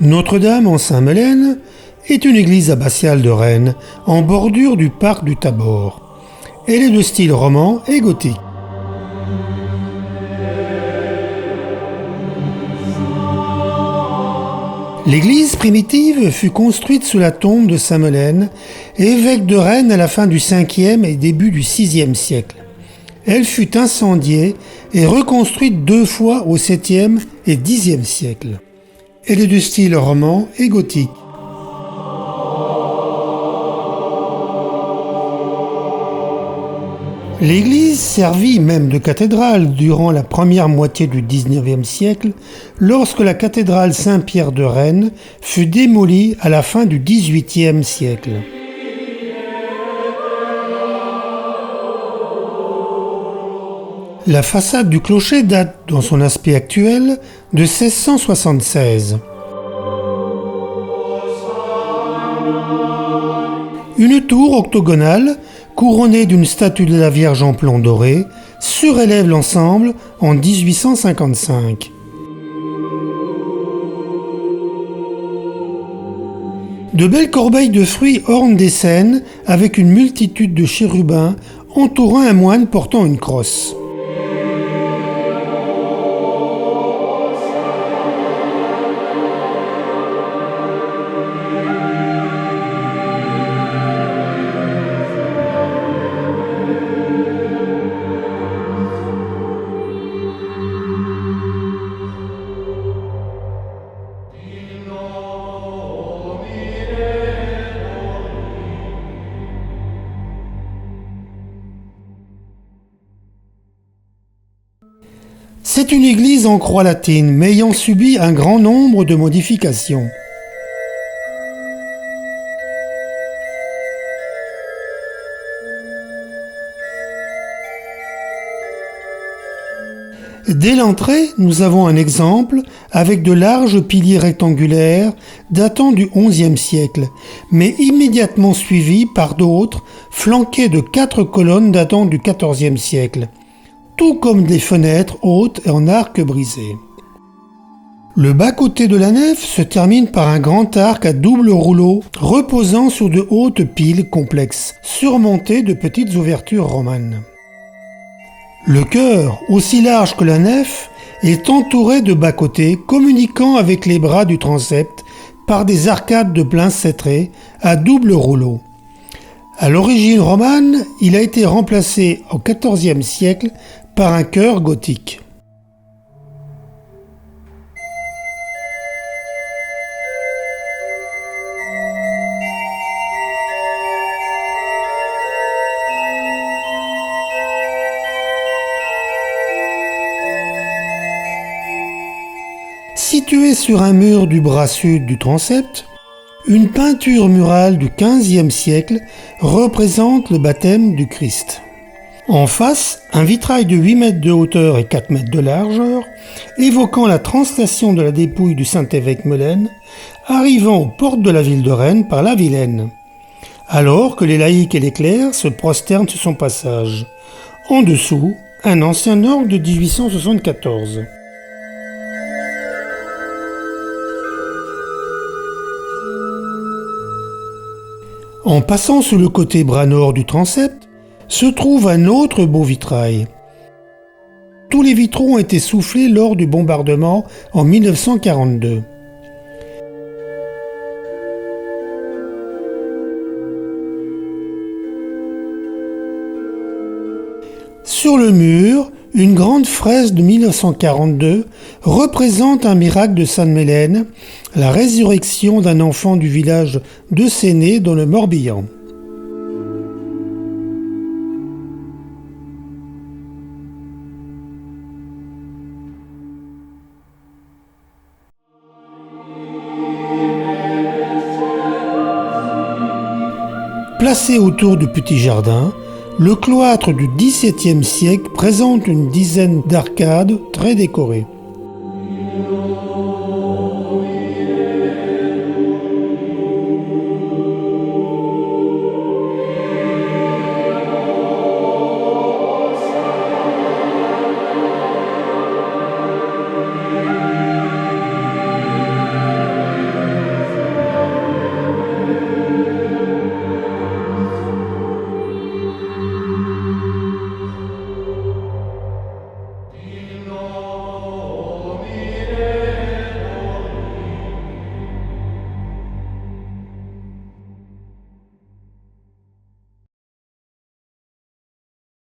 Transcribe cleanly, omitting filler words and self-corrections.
Notre-Dame en Saint-Melaine est une église abbatiale de Rennes en bordure du parc du Tabor. Elle est de style roman et gothique. L'église primitive fut construite sous la tombe de Saint-Melaine, évêque de Rennes à la fin du 5e et début du 6e siècle. Elle fut incendiée et reconstruite 2 fois au 7e et 10e siècle. Elle est de style roman et gothique. L'église servit même de cathédrale durant la première moitié du XIXe siècle, lorsque la cathédrale Saint-Pierre de Rennes fut démolie à la fin du XVIIIe siècle. La façade du clocher date, dans son aspect actuel, de 1676. Une tour octogonale, couronnée d'une statue de la Vierge en plomb doré, surélève l'ensemble en 1855. De belles corbeilles de fruits ornent des scènes avec une multitude de chérubins entourant un moine portant une crosse. C'est une église en croix latine, mais ayant subi un grand nombre de modifications. Dès l'entrée, nous avons un exemple avec de larges piliers rectangulaires datant du XIe siècle, mais immédiatement suivis par d'autres flanqués de 4 colonnes datant du XIVe siècle, tout comme des fenêtres hautes et en arc brisé. Le bas-côté de la nef se termine par un grand arc à double rouleau reposant sur de hautes piles complexes, surmontées de petites ouvertures romanes. Le chœur, aussi large que la nef, est entouré de bas-côtés communiquant avec les bras du transept par des arcades de plein cintré à double rouleau. À l'origine romane, il a été remplacé au XIVe siècle par un chœur gothique. Situé sur un mur du bras sud du transept, une peinture murale du XVe siècle représente le baptême du Christ. En face, un vitrail de 8 mètres de hauteur et 4 mètres de largeur, évoquant la translation de la dépouille du Saint-Évêque Melaine, arrivant aux portes de la ville de Rennes par la Vilaine, alors que les laïcs et les clercs se prosternent sur son passage. En dessous, un ancien orgue de 1874. En passant sous le côté bras nord du transept, se trouve un autre beau vitrail. Tous les vitraux ont été soufflés lors du bombardement en 1942. Sur le mur, une grande fresque de 1942 représente un miracle de Sainte-Melaine, la résurrection d'un enfant du village de Séné dans le Morbihan. Placé autour du petit jardin, le cloître du XVIIe siècle présente une dizaine d'arcades très décorées.